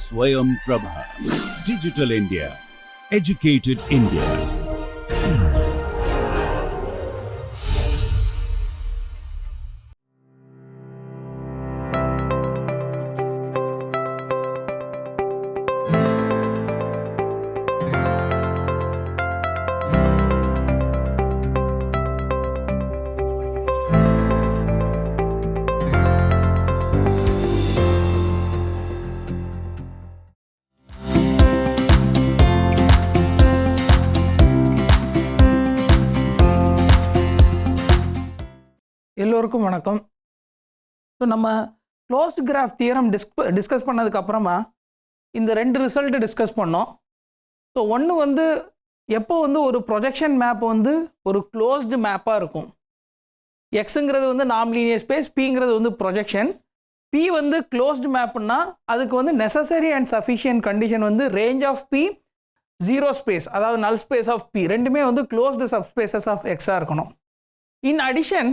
Swayam Prabha. Digital India. Educated India. எல்லோருக்கும் வணக்கம். So நம்ம க்ளோஸ்ட் கிராஃப் தியரம் டிஸ்கஸ் பண்ணதுக்கப்புறமா இந்த ரெண்டு ரிசல்ட்டு டிஸ்கஸ் பண்ணோம். ஸோ ஒன்று வந்து எப்போ வந்து ஒரு ப்ரொஜெக்ஷன் மேப் வந்து ஒரு க்ளோஸ்டு மேப்பாக இருக்கும். எக்ஸுங்கிறது வந்து நாம் லீனியர் ஸ்பேஸ், பிங்கிறது வந்து ப்ரொஜெக்ஷன். பி வந்து க்ளோஸ்டு மேப்புன்னா அதுக்கு வந்து நெசசரி அண்ட் சஃபிஷியன்ட் கண்டிஷன் வந்து range of P, zero space அதாவது நல் ஸ்பேஸ் ஆஃப் பி ரெண்டுமே வந்து க்ளோஸ்டு சப்ஸ்பேசஸ் ஆஃப் எக்ஸாக இருக்கணும். இன் அடிஷன்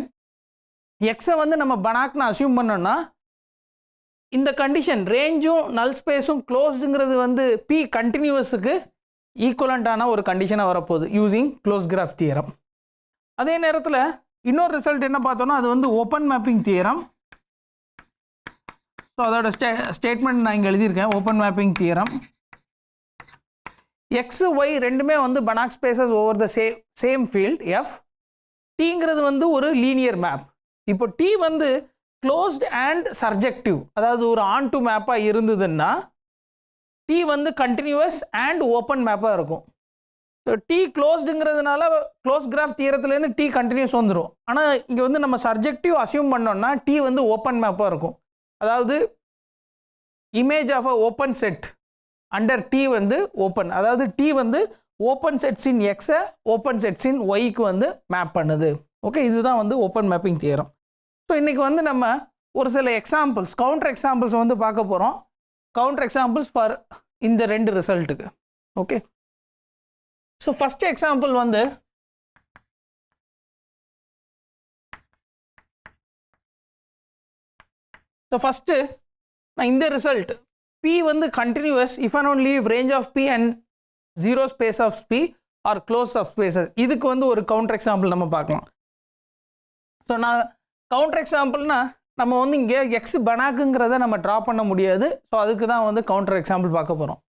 எக்ஸை வந்து நம்ம பனாக்னு அசியூம் பண்ணோன்னா இந்த கண்டிஷன் ரேஞ்சும் நல் ஸ்பேஸும் க்ளோஸ்டுங்கிறது வந்து பி கண்டினியூவஸுக்கு ஈக்குவலண்ட்டான ஒரு கண்டிஷனாக வரப்போகுது யூஸிங் க்ளோஸ் கிராஃப் தியரம். அதே நேரத்தில் இன்னொரு ரிசல்ட் என்ன பார்த்தோன்னா அது வந்து ஓப்பன் மேப்பிங் தியரம். ஸோ அதோட ஸ்டேட்மெண்ட் நான் இங்கே எழுதியிருக்கேன். Open mapping theorem X Y ரெண்டுமே வந்து Banach spaces over the same field F. டீங்கிறது வந்து ஒரு லீனியர் மேப். இப்போ டி வந்து க்ளோஸ்ட் அண்ட் சர்ஜெக்டிவ் அதாவது ஒரு ஆன் டு மேப்பாக இருந்ததுன்னா டி வந்து கண்டினியூவஸ் அண்ட் ஓப்பன் மேப்பாக இருக்கும். ஸோ டி க்ளோஸ்டுங்கிறதுனால க்ளோஸ் கிராஃப் தியரத்துலேருந்து டி கண்டினியூஸ் வந்துடும். ஆனால் இங்கே வந்து நம்ம சர்ஜெக்டிவ் அசியூம் பண்ணோம்னா டி வந்து ஓப்பன் மேப்பாக இருக்கும். அதாவது image of a open set under T வந்து ஓப்பன், அதாவது டி வந்து ஓப்பன் செட்ஸ் இன் எக்ஸை ஓப்பன் செட்ஸ் இன் ஒய்க்கு வந்து மேப் பண்ணுது. ஓகே, இதுதான் வந்து ஓப்பன் மேப்பிங் தியரம். ஸோ இன்றைக்கி வந்து நம்ம ஒரு சில எக்ஸாம்பிள்ஸ், கவுண்டர் எக்ஸாம்பிள்ஸ் வந்து பார்க்க போகிறோம். கவுண்டர் எக்ஸாம்பிள்ஸ் ஃபார் இந்த ரெண்டு ரிசல்ட்டுக்கு. ஓகே, ஸோ ஃபஸ்ட் எக்ஸாம்பிள் வந்து ஃபஸ்ட்டு நான் இந்த ரிசல்ட் பி வந்து continuous if and only range of P and zero space of P are close of spaces, இதுக்கு வந்து ஒரு கவுண்டர் எக்ஸாம்பிள் நம்ம பார்க்கலாம். ஸோ நான் கவுண்டர் எக்ஸாம்பிள்னா நம்ம வந்து இங்கே எக்ஸ் பனாக்குங்கிறத நம்ம ட்ரா பண்ண முடியாது. ஸோ அதுக்கு தான் வந்து கவுண்டர் எக்ஸாம்பிள் பார்க்க போகிறோம்.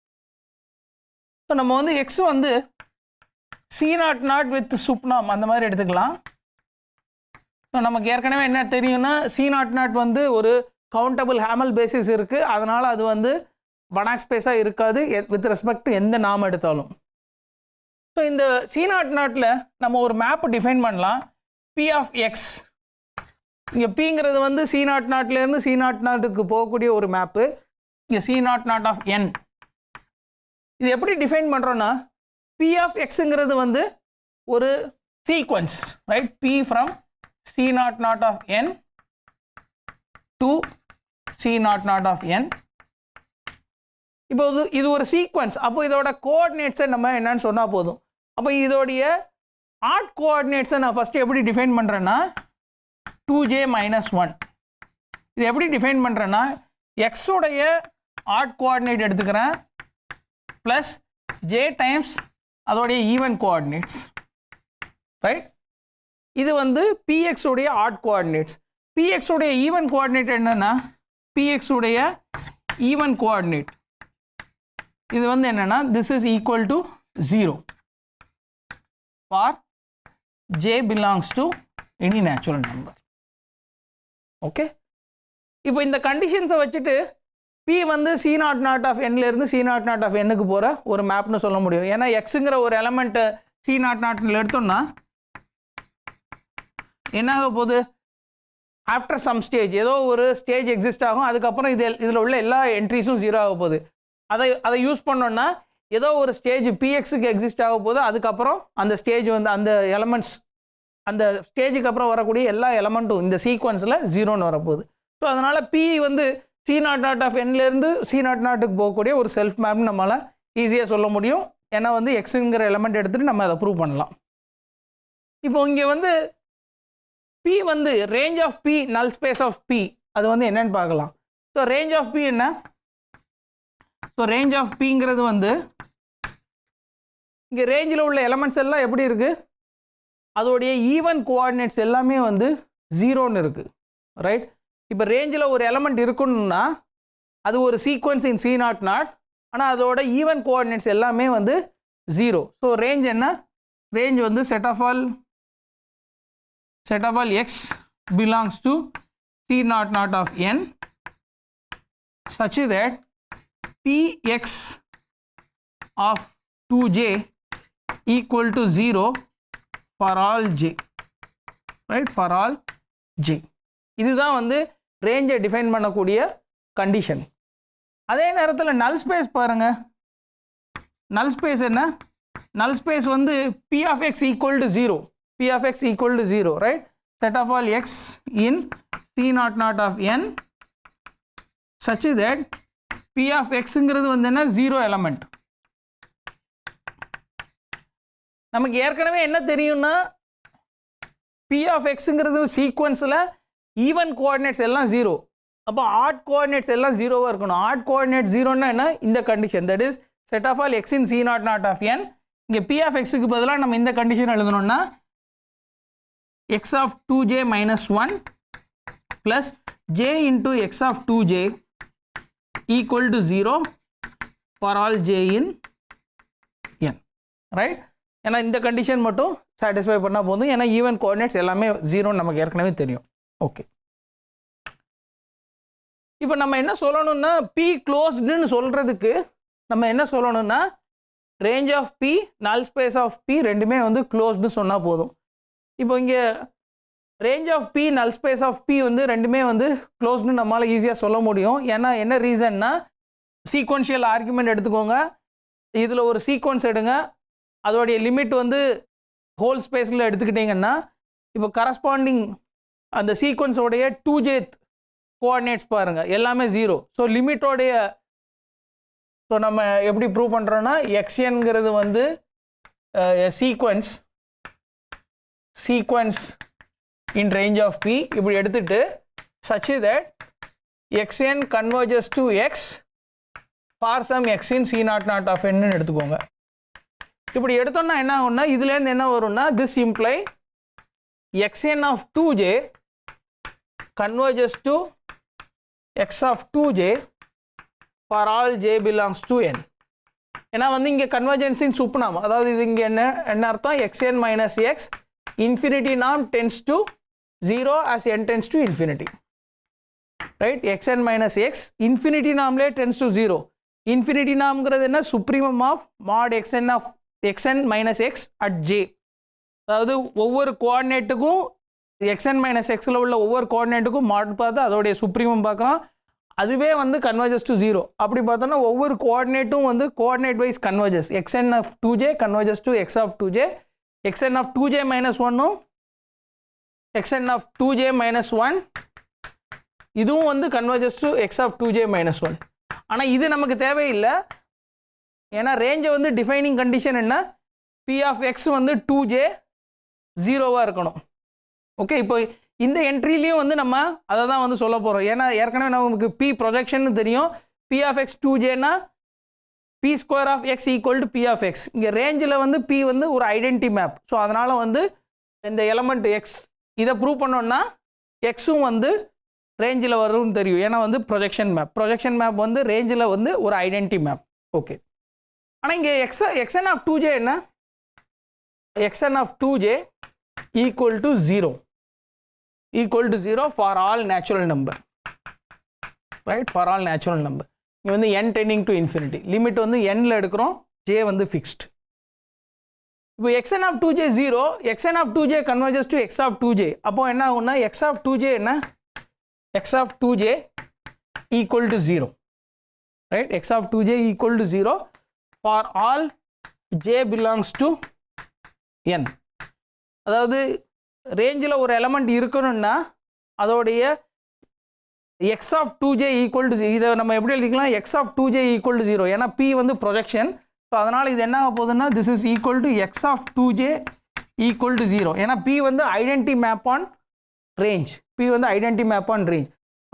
ஸோ நம்ம வந்து எக்ஸ் வந்து C0 வித் சுப்னாம் அந்த மாதிரி எடுத்துக்கலாம். ஸோ நமக்கு ஏற்கனவே என்ன தெரியும்னா C0 வந்து ஒரு கவுண்டபிள் ஹேமல் பேசிஸ் இருக்குது. அதனால் அது வந்து பனாக் ஸ்பேஸாக இருக்காது வித் ரெஸ்பெக்ட் எந்த நாம் எடுத்தாலும். ஸோ இந்த C0 நம்ம ஒரு மேப் டிஃபைன் பண்ணலாம். P ஆஃப் எக்ஸ், இங்கே பிங்கிறது வந்து C0 C0க்கு போகக்கூடிய ஒரு மேப்பு. இங்கே C0 ஆஃப் என். இது எப்படி டிஃபைன் பண்ணுறோன்னா P ஆஃப் எக்ஸுங்கிறது வந்து ஒரு sequence, right? P from C0 of N to C0 of N. இப்போ இது ஒரு சீக்வன்ஸ். அப்போ இதோட கோஆர்டினேட்ஸை நம்ம என்னன்னு சொன்னால் போதும். அப்போ இதோடைய ஆட் கோஆர்டினேட்ஸை நான் ஃபஸ்ட்டு எப்படி டிஃபைன் பண்ணுறேன்னா 2j - 1. இது எப்படி டிஃபைன் பண்ணுறேன்னா எக்ஸுடைய ஆட் கோஆர்டினேட் எடுத்துக்கிறேன் ப்ளஸ் ஜே டைம்ஸ் அதோடைய ஈவன் கோஆர்டினேட்ஸ், ரைட்? இது வந்து பிஎக்ஸ் உடைய ஆட் கோஆர்டினேட்ஸ். பிஎக்ஸ் உடைய ஈவன் கோஆர்டினேட் என்னென்னா பிஎக்ஸ் உடைய ஈவன் கோஆர்டினேட் இது வந்து என்னென்னா this is equal to 0 for j belongs to any natural number. Okay, இப்போ இந்த கண்டிஷன்ஸை வச்சுட்டு P வந்து C0 ஆஃப் என்லேருந்து C0 ஆஃப் எண்ணுக்கு போகிற ஒரு மேப்னு சொல்ல முடியும். ஏன்னா எக்ஸுங்கிற ஒரு எலமெண்ட்டு C0 எடுத்தோம்னா என்ன ஆக போகுது, ஆஃப்டர் சம் ஸ்டேஜ் ஏதோ ஒரு ஸ்டேஜ் எக்ஸிஸ்ட் ஆகும். அதுக்கப்புறம் இதில் உள்ள எல்லா என்ட்ரிஸும் 0 ஆக போகுது. அதை யூஸ் பண்ணோன்னா ஏதோ ஒரு ஸ்டேஜ் பிஎக்ஸுக்கு எக்ஸிஸ்ட் ஆக போகுது. அதுக்கப்புறம் அந்த ஸ்டேஜ் வந்து அந்த எலமெண்ட்ஸ் அந்த ஸ்டேஜுக்கு அப்புறம் வரக்கூடிய எல்லா எலமெண்ட்டும் இந்த சீக்வன்ஸில் 0ன்னு வரப்போகுது. ஸோ அதனால் P வந்து C0 ஆஃப் என்லேருந்து C0க்கு போகக்கூடிய ஒரு செல்ஃப் மேப்னு நம்மளால் ஈஸியாக சொல்ல முடியும். ஏன்னா வந்து எக்ஸுங்கிற எலமெண்ட் எடுத்துகிட்டு நம்ம அதை ப்ரூவ் பண்ணலாம். இப்போ இங்கே வந்து P வந்து range of P null space of P அது வந்து என்னன்னு பார்க்கலாம். ஸோ ரேஞ்ச் ஆஃப் பி என்ன? ஸோ ரேஞ்ச் ஆஃப் பிங்கிறது வந்து இங்கே ரேஞ்சில் உள்ள எலமெண்ட்ஸ் எல்லாம் எப்படி இருக்குது, அதோடைய ஈவன் கோஆர்டினேட்ஸ் எல்லாமே வந்து 0ன்னு இருக்குது, ரைட்? இப்போ ரேஞ்சில் ஒரு எலமெண்ட் இருக்குன்னா அது ஒரு சீக்வன்ஸ் இன் C0 ஆனால் அதோட ஈவன் கோஆர்டினேட்ஸ் எல்லாமே வந்து 0. ஸோ ரேஞ்ச் என்ன? ரேஞ்ச் வந்து set of all x belongs to C0 of n such that Px of 2j equal to 0 for all j, right? For all j. இதுதான் வந்து ரேஞ்சை டிஃபைன் பண்ணக்கூடிய condition. அதே நேரத்தில் நல் ஸ்பேஸ் பாருங்க. நல் ஸ்பேஸ் என்ன? Null space வந்து P of x equal to 0. P of x equal to 0, right? Set of all x in C0 of n such that P of xங்கிறது வந்து என்ன? 0 element. நமக்கு ஏற்கனவே என்ன தெரியும்னா P of xங்கிறது சீக்வன்ஸில் ஈவன் கோஆர்டினேட்ஸ் எல்லாம் 0. அப்போ ஆட் கோஆர்டினேட்ஸ் எல்லாம் 0வாக இருக்கணும். ஆட் கோஆர்டினேட் 0ன்னா என்ன? இந்த condition, that is set of all x in C0 of n. இங்கே P of xக்கு பதிலாக நம்ம இந்த கண்டிஷன் எழுதணும்னா x of 2j minus 1 plus j into x of 2j equal to 0 for all j in n, right? ஏன்னா இந்த condition மட்டும் satisfy பண்ணால் போதும், ஏன்னா ஈவன் கோஆர்டினேட்ஸ் எல்லாமே 0ன்னு நமக்கு ஏற்கனவே தெரியும். ஓகே, இப்போ நம்ம என்ன சொல்லணும்னா P க்ளோஸ்டுன்னு சொல்கிறதுக்கு நம்ம என்ன சொல்லணும்னா range of P null space of P ரெண்டுமே வந்து க்ளோஸ்டுன்னு சொன்னால் போதும். இப்போ இங்கே range of P null space of P வந்து ரெண்டுமே வந்து க்ளோஸ்டுன்னு நம்மளால் ஈஸியாக சொல்ல முடியும். ஏன்னா என்ன ரீசன்னா சீக்வன்ஷியல் ஆர்குமெண்ட் எடுத்துக்கோங்க, இதில் ஒரு சீக்வன்ஸ் எடுங்க, அதோடைய லிமிட் வந்து ஹோல் ஸ்பேஸில் எடுத்துக்கிட்டிங்கன்னா இப்போ கரஸ்பாண்டிங் அந்த சீக்வன்ஸோடைய 2jth கோஆர்டினேட்ஸ் பாருங்கள் எல்லாமே 0. ஸோ லிமிட்டோடைய ஸோ நம்ம எப்படி ப்ரூவ் பண்ணுறோன்னா xnங்கிறது வந்து sequence in range of P இப்படி எடுத்துட்டு such that xn converges to x for some x in C0 of n எடுத்துக்கோங்க. இப்படி எடுத்தோம்னா என்ன ஆகும்னா இதுலேருந்து என்ன வரும்னா this imply xn of 2j converges to x of 2j for all j belongs to n. ஏன்னா வந்து இங்கே கன்வர்ஜென்ஸின் சுப்னாம், அதாவது இது இங்கே என்ன அர்த்தம்? xn minus x infinity norm tends to 0 as n tends to infinity, right? xn minus x infinity normலே tends to 0. infinity normங்கிறது என்ன? supremum of mod xn minus x at j. அதாவது ஒவ்வொரு கோஆர்டினேட்டுக்கும் xn minus xல உள்ள ஒவ்வொரு கோஆர்டினேட்டுக்கும் மாட் பார்த்து அதோடைய சுப்ரீமம் பார்க்கலாம், அதுவே வந்து கன்வர்ஜஸ் டு 0. அப்படி பார்த்தோன்னா ஒவ்வொரு கோஆர்டினேட்டும் வந்து coordinate wise converges. xn of 2j converges to x of 2j, xn of 2j minus 1 xn of 2j minus 1 இதுவும் வந்து converges to x of 2j minus 1. ஆனால் இது நமக்கு தேவையில்லை, ஏன்னா ரேஞ்சை வந்து டிஃபைனிங் கண்டிஷன் என்ன? P of x வந்து 2j 0வாக இருக்கணும். ஓகே, இப்போ இந்த என்ட்ரிலையும் வந்து நம்ம அதை தான் வந்து சொல்ல போகிறோம். ஏன்னா ஏற்கனவே நமக்கு P ப்ரொஜெக்ஷன் தெரியும். P of x 2jனா P square of x equal to P of x. இங்கே ரேஞ்சில் வந்து P வந்து ஒரு ஐடென்டி மேப். ஸோ அதனால் வந்து இந்த எலமெண்ட் x இதை ப்ரூவ் பண்ணோன்னா எக்ஸும் வந்து ரேஞ்சில் வரும்னு தெரியும், ஏன்னா வந்து ப்ரொஜெக்ஷன் மேப் வந்து ரேஞ்சில் வந்து ஒரு ஐடென்டி மேப். ஓகே, ஆனால் இங்கே xn of 2j என்ன? xn of 2j equal to 0 for all natural number, right? For all natural number. இங்கே வந்து n tending to infinity, limit வந்து nல எடுக்கிறோம், j வந்து ஃபிக்ஸ்ட். இப்போ xn of 2j 0, xn of 2j converges to x of 2j. அப்போ என்ன ஆகும்னா x of 2j என்ன? x of 2j equal to 0, right? x of 2j equal to 0 for all j belongs to n. அதாவது ரேஞ்சில் ஒரு element இருக்கணும்னா அதோடைய x of 2j equal to 0. இதை நம்ம எப்படி எழுதிக்கலாம்? x of 2j equal to 0, ஏன்னா P வந்து ப்ரொஜெக்ஷன். ஸோ அதனால் இது என்ன ஆக போகுதுன்னா this is equal to x of 2j equal to 0, ஏன்னா P வந்து ஐடென்டி மேப் ஆன் ரேஞ்ச்.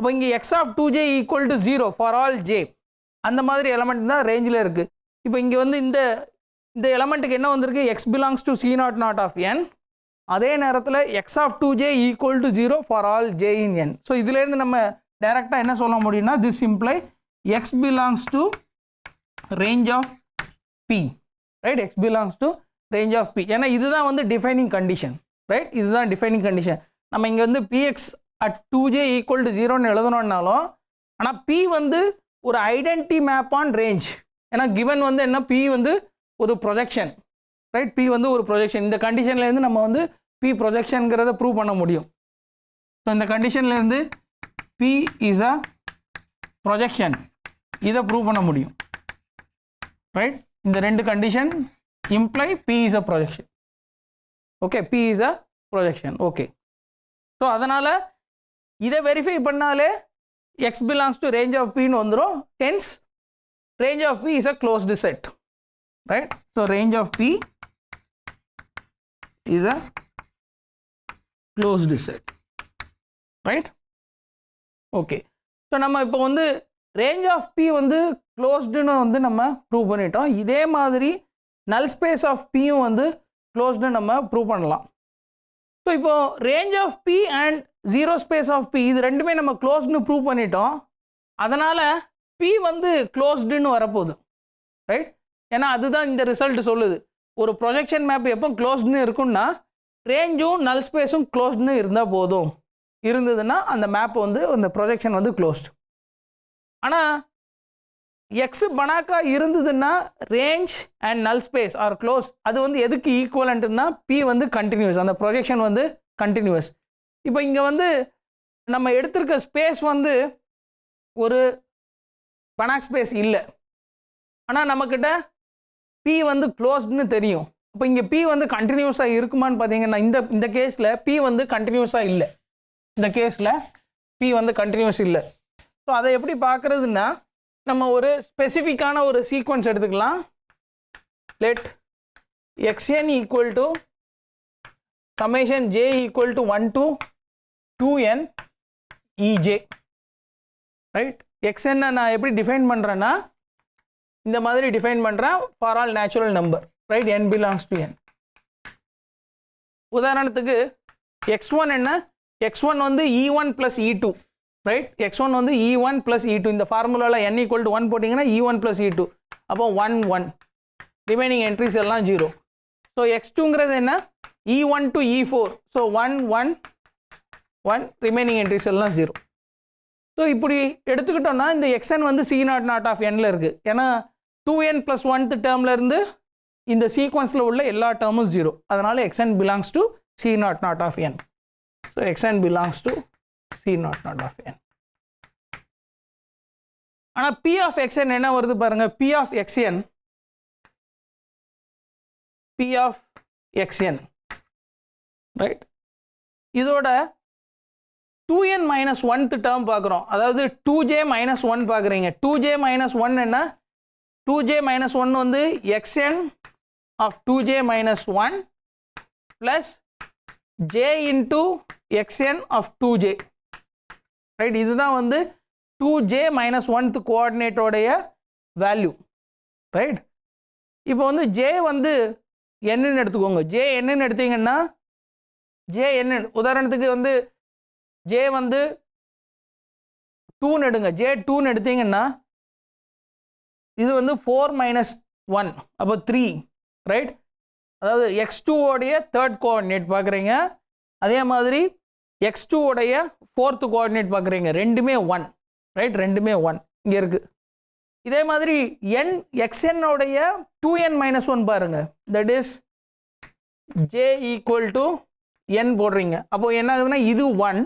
அப்போ இங்கே x of 2j equal to 0 for all j, அந்த மாதிரி எலமெண்ட் தான் ரேஞ்சில் இருக்குது. இப்போ இங்கே வந்து இந்த எலமெண்ட்டுக்கு என்ன வந்திருக்கு, X belongs to C not not of N, அதே நேரத்தில் X of 2j equal to 0 for all J in N. So இதுலேருந்து நம்ம டைரெக்டாக என்ன சொல்ல முடியும்னா, this imply X belongs to range of P, right, X belongs to range of P. ஏன்னா இதுதான் வந்து டிஃபைனிங் கண்டிஷன், ரைட், இதுதான் டிஃபைனிங் கண்டிஷன். நம்ம இங்கே வந்து px at 2j equal to 0ன்னு எழுதணுன்னாலும், ஆனால் p வந்து ஒரு ஐடென்டி மேப் ஆன் ரேஞ்ச். ஏன்னா கிவன் வந்து என்ன, p வந்து ஒரு ப்ரொஜெக்ஷன், ரைட், p வந்து ஒரு ப்ரொஜெக்ஷன். இந்த கண்டிஷன்லேருந்து நம்ம வந்து p ப்ரொஜெக்ஷனுங்கிறத ப்ரூவ் பண்ண முடியும். ஸோ இந்த கண்டிஷன்லேருந்து p இஸ் அ ப்ரொஜெக்ஷன், இதை ப்ரூவ் பண்ண முடியும், ரைட். இந்த ரெண்டு condition imply p is a projection. Okay, p is a projection. Okay, so அதனால் இதை வெரிஃபை பண்ணாலே X belongs to range of பின்னு வந்துடும். Hence range of P is a closed set, right. So range of P is a closed set, right. Okay, so நம்ம இப்போ வந்து range of B வந்து க்ளோஸ்டுன்னு வந்து நம்ம ப்ரூவ் பண்ணிட்டோம். இதே மாதிரி நல் ஸ்பேஸ் ஆஃப் பியும் வந்து க்ளோஸ்டுன்னு நம்ம ப்ரூவ் பண்ணலாம். ஸோ இப்போது range of P and zero space of P இது ரெண்டுமே நம்ம க்ளோஸ்டுன்னு ப்ரூவ் பண்ணிட்டோம். அதனால் பி வந்து க்ளோஸ்டுன்னு வரப்போகுது, ரைட். ஏன்னா அதுதான் இந்த ரிசல்ட் சொல்லுது. ஒரு ப்ரொஜெக்ஷன் மேப் எப்போ க்ளோஸ்டுன்னு இருக்குன்னா, ரேஞ்சும் நல் ஸ்பேஸும் க்ளோஸ்டுன்னு இருந்தால் போதும். இருந்ததுன்னா அந்த மேப் வந்து அந்த ப்ரொஜெக்ஷன் வந்து க்ளோஸ்டு. ஆனால் எக்ஸ் பனாக்கா இருந்ததுன்னா range and null space are close. அது வந்து எதுக்கு ஈக்குவலண்ட்டுன்னா, பி வந்து கண்டினியூஸ், அந்த ப்ரொஜெக்ஷன் வந்து கண்டினியூஸ். இப்போ இங்கே வந்து நம்ம எடுத்திருக்க ஸ்பேஸ் வந்து ஒரு பனாக் ஸ்பேஸ் இல்லை, ஆனால் நம்மக்கிட்ட பி வந்து க்ளோஸ்டுன்னு தெரியும். இப்போ இங்கே பி வந்து கண்டினியூஸாக இருக்குமான்னு பார்த்தீங்கன்னா, இந்த கேஸில் பி வந்து கண்டினியூஸாக இல்லை. இந்த கேஸில் பி வந்து கண்டினியூஸ் இல்லை. ஸோ அதை எப்படி பார்க்குறதுன்னா, நம்ம ஒரு ஸ்பெசிஃபிக்கான ஒரு சீக்வன்ஸ் எடுத்துக்கலாம். Let xn equal to summation j equal to 1 to 2n ej, right. xn நான் எப்படி டிஃபைன் பண்ணுறேன்னா, இந்த மாதிரி டிஃபைன் பண்ணுறேன் for all natural number, right, n belongs to n. உதாரணத்துக்கு x1 என்ன, x1 வந்து e1 plus e2, right. x1 வந்து e1 ப்ளஸ் e2. இந்த ஃபார்முலாவில் n ஈக்குவல் டு 1 போட்டிங்கன்னா e1 ப்ளஸ் e2, அப்போ 1 1, ரிமைனிங் என்ட்ரிஸ் எல்லாம் 0. ஸோ x2ங்கிறது என்ன, e1 to e4, so 1 1 1, remaining entries எல்லாம் 0. ஸோ இப்படி எடுத்துக்கிட்டோம்னா இந்த xn வந்து c நாட் நாட் ஆஃப் nல இருக்குது. ஏன்னா 2n ப்ளஸ் 1th டேர்மில் இருந்து இந்த சீக்வன்ஸில் உள்ள எல்லா டேர்மும் 0. அதனால் xn belongs to c naught not of n. So xn belongs to c naught not of n. ஆனால் p ஆஃப் xn என்ன வருது பாருங்க, p of xn, p of xn, right. இதோட 2n மைனஸ் 1th டேர்ம் பார்க்குறோம், அதாவது 2j minus 1 பார்க்குறீங்க. 2j minus 1 என்ன, 2j minus 1 வந்து xn of 2j minus 1 plus j into xn of 2j, right. இதுதான் வந்து 2j minus 1th கோஆர்டினேட்டோடைய value, right. இப்போ வந்து j வந்து என்னன்னு எடுத்துக்கோங்க. j என்னன்னு எடுத்தீங்கன்னா, j என்ன, உதாரணத்துக்கு வந்து j வந்து 2ன்னு எடுங்க. j 2ன்னு எடுத்தீங்கன்னா இது வந்து 4 மைனஸ் 1, அப்போ 3, ரைட். அதாவது x2 உடைய தேர்ட் கோஆர்டினேட் பார்க்குறீங்க, அதே மாதிரி x2 உடைய 4th கோஆர்டினேட் பார்க்குறீங்க, ரெண்டுமே 1, ரைட், ரெண்டுமே 1 இங்கே இருக்குது. இதே மாதிரி xn உடைய 2n மைனஸ் 1 பாருங்க, that is j equal to n போடுறீங்க. அப்போது என்ன ஆகுதுன்னா இது 1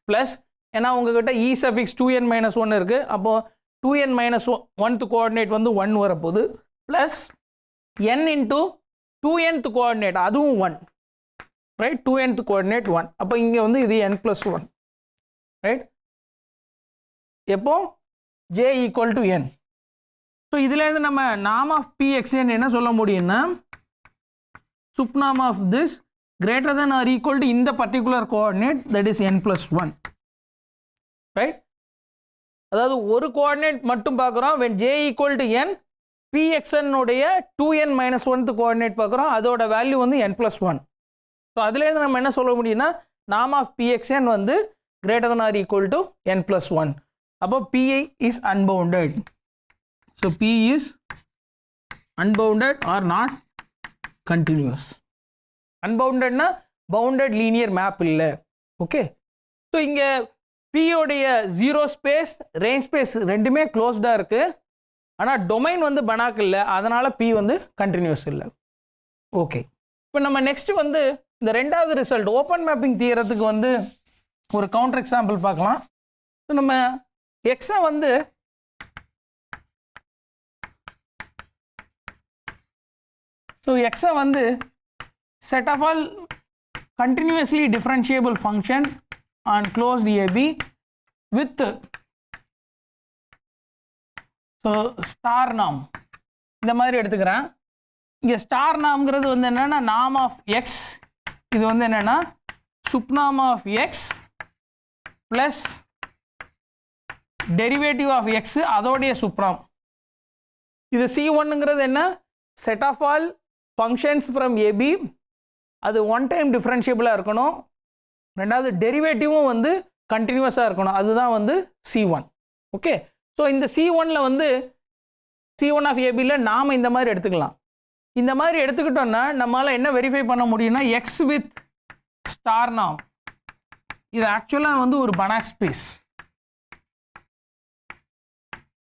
ப்ளஸ், ஏன்னா உங்ககிட்ட e சஃபிக்ஸ் 2n மைனஸ் 1 இருக்குது, அப்போது 2n மைனஸ் 1th கோஆர்டினேட் வந்து 1 வரப்போகுது, plus n into 2nth coordinate அதுவும் 1, ரைட். 2nth கோஆர்டினேட் 1, அப்போ இங்கே வந்து இது n ப்ளஸ் 1, ரைட். எப்போ j equal to n. So இதுலேருந்து நம்ம நாம் ஆஃப் pxn என்ன சொல்ல முடியும்னா, subnorm of this greater than or equal to இந்த particular coordinate, that is n plus 1. Right? அதாவது ஒரு கோஆர்டினேட் மட்டும் பார்க்குறோம். when j equal to n, pxn உடைய 2n minus 1th கோஆர்டினேட் பார்க்குறோம். அதோட வேல்யூ வந்து n plus 1. ஸோ அதுலேருந்து நம்ம என்ன சொல்ல முடியும்னா norm of pxn வந்து greater than or equal to n plus 1. அப்போ pi is unbounded. So p is unbounded or not continuous. Unboundedனா bounded linear map இல்லை. ஓகே, ஸோ இங்கே p உடைய ஜீரோ ஸ்பேஸ் ரேஞ்ச் ஸ்பேஸ் ரெண்டுமே க்ளோஸ்டாக இருக்குது. ஆனால் டொமைன் வந்து பனாக் இல்லை, அதனால் p வந்து கண்டினியூஸ் இல்லை. ஓகே, இப்போ நம்ம நெக்ஸ்ட் வந்து இந்த ரெண்டாவது ரிசல்ட் ஓப்பன் மேப்பிங் தியரத்துக்கு வந்து ஒரு கவுண்டர் எக்ஸாம்பிள் பார்க்கலாம். ஸோ நம்ம எக்ஸை வந்து set of all continuously differentiable function on closed AB with star norm இந்த மாதிரி எடுத்துக்கிறேன். இங்கே ஸ்டார் நாம்ங்கிறது வந்து என்னென்னா norm of x, இது வந்து என்னென்னா subnorm of x plus derivative of x அதோடைய subnorm. இது C1ங்கிறது என்ன, set of all functions from AB, அது ஒன் டைம் டிஃப்ரென்ஷியபிளாக இருக்கணும். ரெண்டாவது டெரிவேட்டிவும் வந்து கண்டினியூஸாக இருக்கணும், அதுதான் வந்து C1. ஓகே, ஸோ இந்த C1ல் வந்து C1 ஆஃப் ஏபியில் நாம் இந்த மாதிரி எடுத்துக்கலாம். இந்த மாதிரி எடுத்துக்கிட்டோம்னா நம்மளால் என்ன வெரிஃபை பண்ண முடியும்னா எக்ஸ் வித் ஸ்டார் நாம், இது ஆக்சுவலாக வந்து ஒரு பனாக் ஸ்பேஸ்.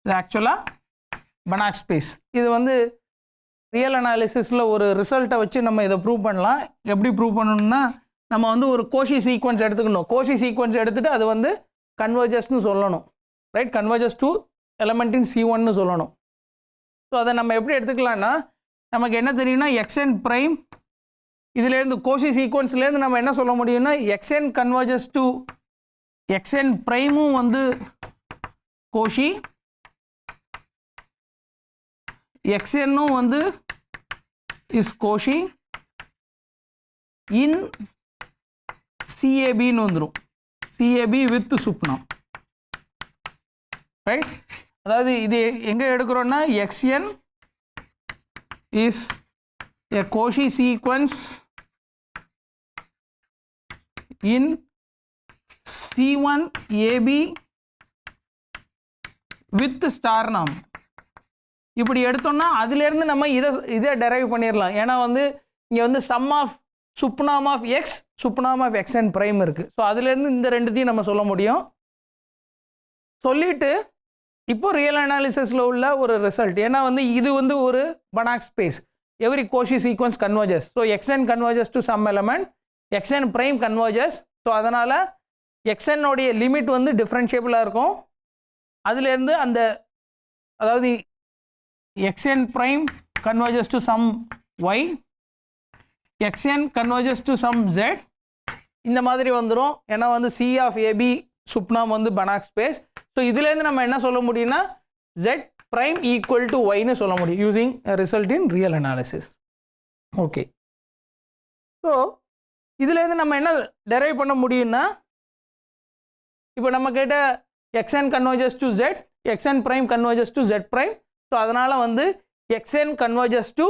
இது ஆக்சுவலாக பனாக் ஸ்பேஸ். இது வந்து ரியல் அனாலிசிஸில் ஒரு ரிசல்ட்டை வச்சு நம்ம இதை ப்ரூவ் பண்ணலாம். எப்படி ப்ரூவ் பண்ணணும்னா நம்ம வந்து ஒரு கோஷி சீக்வன்ஸ் எடுத்துக்கணும். கோஷி சீக்வன்ஸ் எடுத்துகிட்டு அது வந்து கன்வர்ஜஸ்ன்னு சொல்லணும். Right, converges to element in C1ன்னு சொல்லணும். ஸோ அதை நம்ம எப்படி எடுத்துக்கலாம்னா நமக்கு என்ன தெரியும்னா xn ப்ரைம், இதுலேருந்து கோஷி சீக்வன்ஸ்லேருந்து நம்ம என்ன சொல்ல முடியும்னா xn கன்வர்ஜஸ் டு xn ப்ரைமும் வந்து கோஷி, xnனும் வந்து இஸ் கோஷி இன் CABன்னு வந்துடும். CAB with Shubman. ரைட், அதாவது இது எங்கே எடுக்கிறோன்னா xn is a Cauchy sequence in C1 AB with star norm. இப்படி எடுத்தோம்னா அதுலேருந்து நம்ம இதை டெரைவ் பண்ணிடலாம். ஏன்னா வந்து இங்கே வந்து sum of sup norm of X, sup norm of X N prime இருக்குது. ஸோ அதுலேருந்து இந்த ரெண்டுத்தையும் நம்ம சொல்ல முடியும். சொல்லிவிட்டு இப்போ ரியல் அனாலிசிஸில் உள்ள ஒரு ரிசல்ட், ஏன்னா வந்து இது வந்து ஒரு Banach space, every Cauchy sequence converges. So X N converges to some element, X N prime converges. So அதனால் எக்ஸ்என்னோடைய லிமிட் வந்து டிஃப்ரென்ஷியபிளாக இருக்கும். அதுலேருந்து அந்த அதாவது xn prime converges to some y, xn converges to some z, இந்த மாதிரி வந்துடும். ஏன்னா வந்து C of AB சுப்னாம் வந்து பனாக் ஸ்பேஸ். ஸோ இதுலேருந்து நம்ம என்ன சொல்ல முடியும்னா z prime equal to yன்னு சொல்ல முடியும் using a result in real analysis. Okay, so இதுலேருந்து நம்ம என்ன டெரைவ் பண்ண முடியும்னா இப்போ நம்ம கிட்ட xn converges to z, xn prime converges to z prime. So அதனால் வந்து xn converges to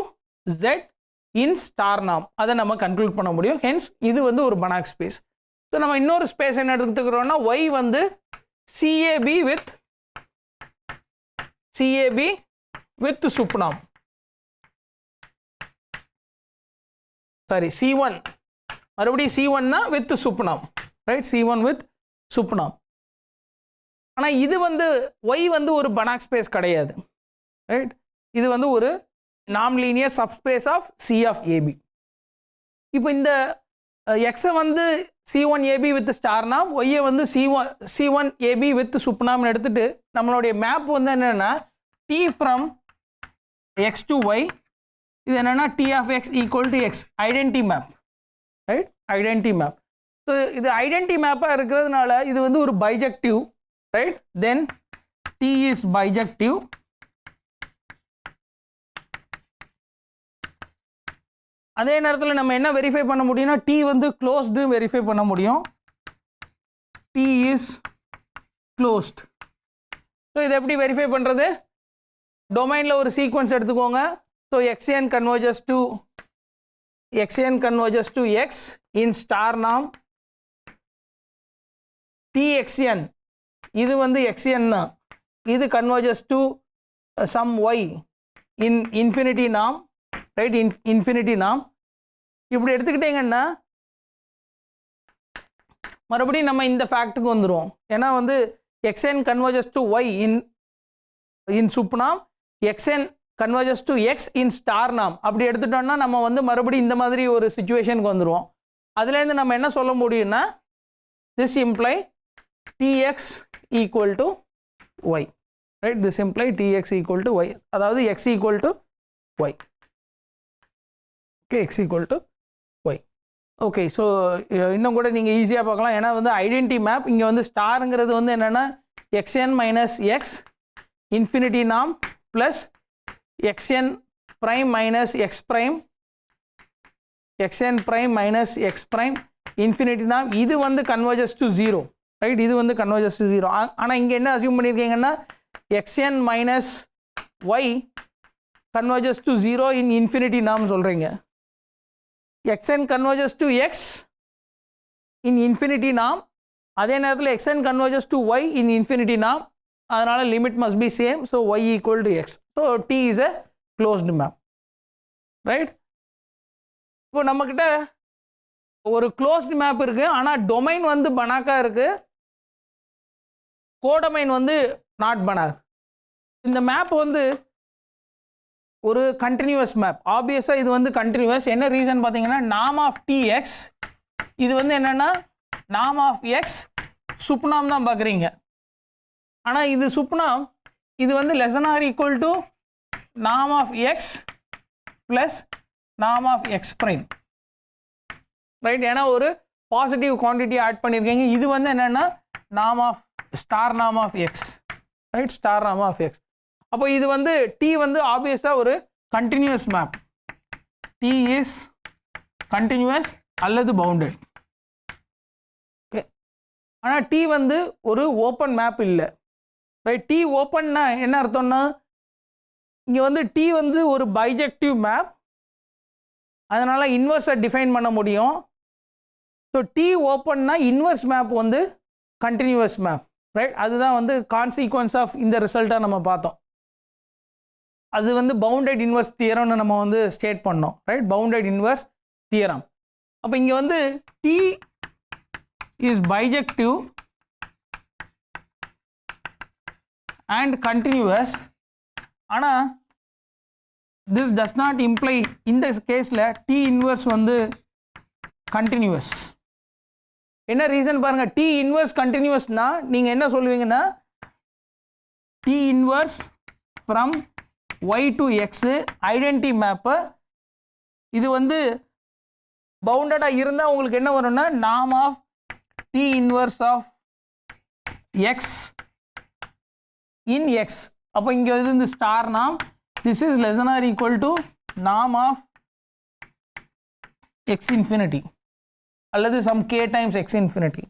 z in star norm, அதை நம்ம கன்க்ளூட் பண்ண முடியும். ஹென்ஸ் இது வந்து ஒரு பனாக் ஸ்பேஸ். ஸோ நம்ம இன்னொரு ஸ்பேஸ் என்ன எடுத்துக்கிறோம்னா y வந்து CAB with sup norm, sorry C1, மறுபடியும் C1னா with sup norm. Right, C1 with sup norm. ஆனால் இது வந்து y வந்து ஒரு பனாக் ஸ்பேஸ் கிடையாது. ரைட், இது வந்து ஒரு நாம் linear subspace of C of AB. இப்போ இந்த எக்ஸை வந்து C1 AB வித் ஸ்டார் நாம், ஒய்யை வந்து C1 AB வித் சுப்னாம்னு எடுத்துகிட்டு நம்மளுடைய மேப் வந்து என்னென்னா T from X to Y, இது என்னென்னா T of X equal to X, identity map. Right, identity map. So இது ஐடென்டி மேப்பாக இருக்கிறதுனால இது வந்து ஒரு bijective. Right, then T is bijective. அதே நேரத்தில் நம்ம என்ன வெரிஃபை பண்ண முடியும்னா T வந்து க்ளோஸ்டு வெரிஃபை பண்ண முடியும். T is closed. ஸோ இதை எப்படி வெரிஃபை பண்ணுறது? டொமைனில் ஒரு சீக்வன்ஸ் எடுத்துக்கோங்க. So xn converges to x in star norm. txn இது வந்து xn தான், இது converges to some y in infinity norm, right? Infinity norm. இப்படி எடுத்துக்கிட்டீங்கன்னா மறுபடியும் நம்ம இந்த ஃபேக்ட்டுக்கு வந்துடுவோம். ஏன்னா வந்து xn converges to y in sup norm, xn converges to x in star norm. அப்படி எடுத்துட்டோம்னா நம்ம வந்து மறுபடியும் இந்த மாதிரி ஒரு சிச்சுவேஷனுக்கு வந்துடுவோம். அதுலேருந்து நம்ம என்ன சொல்ல முடியும்னா this imply tx equal to y, right? This imply tx equal to y, அதாவது x equal to y. Okay, x equal to y. Okay, so இன்னும் கூட நீங்கள் ஈஸியாக பார்க்கலாம். ஏன்னா வந்து ஐடென்டி மேப் இங்கே வந்து ஸ்டாருங்கிறது வந்து என்னென்னா xn மைனஸ் எக்ஸ் இன்ஃபினிட்டி நாம் plus xn prime minus X prime, xn prime minus X prime infinity நாம். இது வந்து கன்வர்ஜஸ் டு 0, ரைட்? இது வந்து கன்வர்ஜஸ் டு 0. ஆனால் இங்கே என்ன அசியூம் பண்ணியிருக்கீங்கன்னா xn minus Y converges to 0 in infinity நாம் சொல்கிறீங்க. xn converges to x in infinity norm, அதே நேரத்தில் xn converges to y in infinity norm. அதனால limit must be same, so y equal to x. So t is a closed map, right? இப்போ நம்மக்கிட்ட ஒரு closed map இருக்கு, ஆனால் domain வந்து பனாக்கா இருக்கு, கோடொமைன் வந்து நாட் பனாக். இந்த மேப் வந்து ஒரு கண்டினியூஸ் மேப். ஆப்வியஸாக இது வந்து கண்டினியூஸ். என்ன ரீசன் பார்த்தீங்கன்னா நாம் ஆஃப் tx இது வந்து என்னென்னா நாம் ஆஃப் எக்ஸ் சுப்னாம் தான் பார்க்குறீங்க. ஆனால் இது சுப்னாம் இது வந்து லெசன் ஆர் ஈக்குவல் டு நாம் ஆஃப் எக்ஸ் ப்ளஸ் நாம் ஆஃப் எக்ஸ் ப்ரைம், ரைட்? ஏன்னா ஒரு பாசிட்டிவ் குவான்டிட்டி ஆட் பண்ணியிருக்கீங்க. இது வந்து என்னென்னா நாம் ஆஃப் ஸ்டார் நாம் ஆஃப் எக்ஸ், ரைட்? ஸ்டார் நாம் ஆஃப் எக்ஸ். அப்போ இது வந்து டி வந்து ஆப்வியஸாக ஒரு continuous map. D is continuous அல்லது பவுண்டட். ஓகே, ஆனால் டி வந்து ஒரு ஓப்பன் மேப் இல்லை, ரைட்? டி ஓப்பன்னா என்ன அர்த்தம்னா இங்கே வந்து டி வந்து ஒரு பைஜெக்டிவ் மேப், அதனால் இன்வெர்ஸை டிஃபைன் பண்ண முடியும். ஸோ டி ஓப்பன்னா இன்வெர்ஸ் மேப் வந்து கண்டினியூஸ் மேப், ரைட்? அதுதான் வந்து கான்சிக்வன்ஸ் ஆஃப் இந்த ரிசல்ட்டாக நம்ம பார்த்தோம். அது வந்து பவுண்டட் இன்வெர்ஸ் தியரம்னு நம்ம வந்து ஸ்டேட் பண்ணோம், ரைட்? Bounded inverse theorem. அப்போ இங்கே வந்து D is bijective and continuous. ஆனால் திஸ் டஸ் நாட் இம்ப்ளை இந்த கேஸில் டி இன்வெர்ஸ் வந்து கண்டினியூவஸ். என்ன ரீசன் பாருங்கள், டி இன்வெர்ஸ் கண்டினியூவஸ்னால் நீங்கள் என்ன சொல்லுவீங்கன்னா D inverse from y to x identity map. இது வந்து பவுண்டடாக இருந்தால் உங்களுக்கு என்ன வரும்னா நாம் of D inverse of X in X. அப்போ இங்கே வந்து ஸ்டார் நாம் this is less than R equal to நாம் ஆஃப் எக்ஸ் இன்ஃபினிட்டி அல்லது some k times X infinity.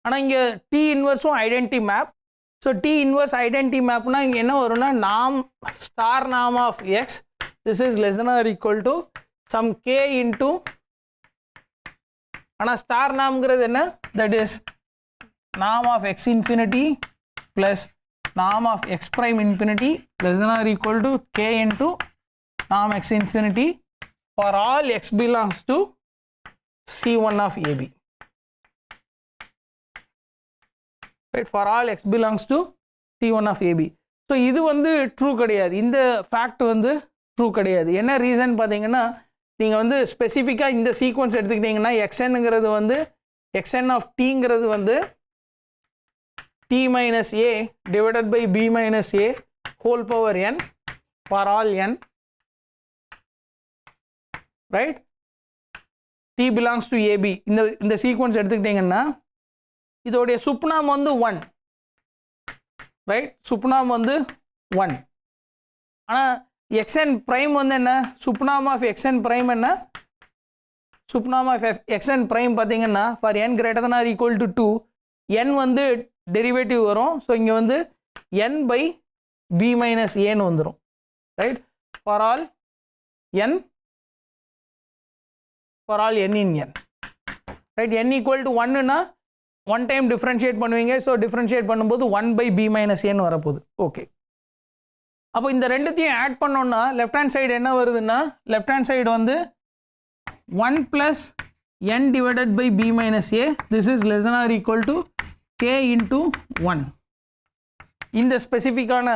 ஆனால் இங்கே D இன்வெர்ஸும் identity map. So D inverse identity மேப்னா இங்கே என்ன வரும்னா நாம் ஸ்டார் நாம் of X this is less than R equal to some k into, ஆனால் ஸ்டார் நாம்ங்கிறது என்ன, தட் இஸ் நாம் ஆஃப் எக்ஸ் இன்ஃபினிட்டி ப்ளஸ் நாம் of X prime infinity lesson R equal to k into நாம் X infinity for all x belongs to C1 of AB. Right, for all x belongs to C1 of AB. So இது வந்து true கிடையாது, இந்த fact வந்து true கிடையாது. என்ன reason பார்த்தீங்கன்னா நீங்கள் வந்து ஸ்பெசிஃபிக்காக இந்த சீக்வன்ஸ் எடுத்துக்கிட்டிங்கன்னா xnங்கிறது வந்து xn ஆஃப் tங்கிறது வந்து t minus a divided by b minus a whole power n for all n, right? t belongs to AB. இந்த சீக்வன்ஸ் எடுத்துக்கிட்டிங்கன்னா இதோடைய சுப்னாம் வந்து 1, ரைட்? சுப்னாம் வந்து 1. ஆனால் xn ப்ரைம் வந்து என்ன, சுப்னாம் ஆஃப் xn ப்ரைம் என்ன, சுப்னாம் ஆஃப் xn ப்ரைம் பார்த்தீங்கன்னா for n greater than or equal to 2 n வந்து டெரிவேட்டிவ் வரும். ஸோ இங்கே வந்து n பை b மைனஸ் ஏன்னு வந்துடும். Right, for all n in n. Right, n equal to 1னா 1 time differentiate பண்ணுவீங்க. ஸோ டிஃப்ரென்ஷியேட் பண்ணும்போது 1 பை b மைனஸ் ஏன்னு வரப்போகுது. ஓகே, அப்போ இந்த ரெண்டுத்தையும் ஆட் பண்ணோன்னா லெஃப்ட் ஹேண்ட் சைடு என்ன வருதுன்னா, லெஃப்ட் ஹேண்ட் சைடு வந்து 1 plus n divided by b minus a, this is less than or equal to k into 1 இந்த ஸ்பெசிஃபிக்கான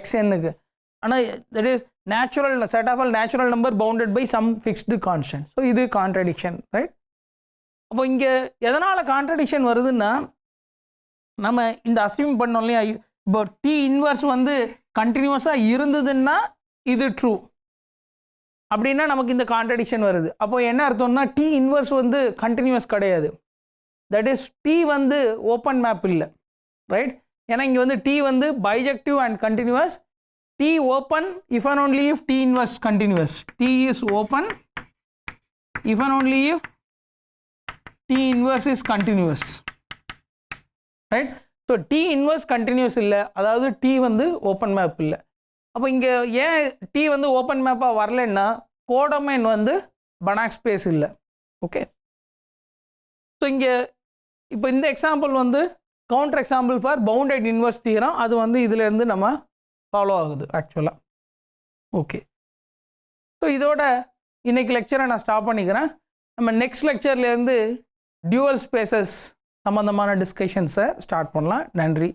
xnக்கு. ஆனால் that is natural set of all natural number bounded by some fixed constant. So இது contradiction. Right, அப்போ இங்கே எதனால் contradiction வருதுன்னா, நம்ம இந்த அஸ்யூம் பண்ணோம் இல்லையா, இப்போ டி இன்வர்ஸ் வந்து கண்டினியூஸாக இருந்ததுன்னா இது ட்ரூ, அப்படின்னா நமக்கு இந்த கான்ட்ரடிக்ஷன் வருது. அப்போ என்ன அர்த்தம்னா, டி இன்வர்ஸ் வந்து கண்டினியூஸ் கிடையாது. தட் இஸ் டி வந்து ஓப்பன் மேப் இல்லை. ரைட், ஏன்னா இங்கே வந்து டி வந்து bijective and continuous. T open if and only if T inverse continuous. T is open if and only if T inverse is continuous. Right, so T inverse continuous இல்லை, அதாவது T வந்து open map இல்லை. அப்போ இங்கே ஏன் D வந்து open மேப்பாக வரலன்னா, codomain வந்து பனாக் ஸ்பேஸ் இல்லை. ஓகே, ஸோ இங்கே இப்போ இந்த எக்ஸாம்பிள் வந்து counter example for bounded inverse theorem. அது வந்து இதிலேருந்து நம்ம ஃபாலோ ஆகுது ஆக்சுவலாக. ஓகே, ஸோ இதோட இன்னைக்கு லெக்சரை நான் ஸ்டாப் பண்ணிக்கிறேன். நம்ம நெக்ஸ்ட் லெக்சர்லேருந்து டியூவல் ஸ்பேசஸ் சம்மந்தமான டிஸ்கஷன்ஸை ஸ்டார்ட் பண்ணலாம். நன்றி.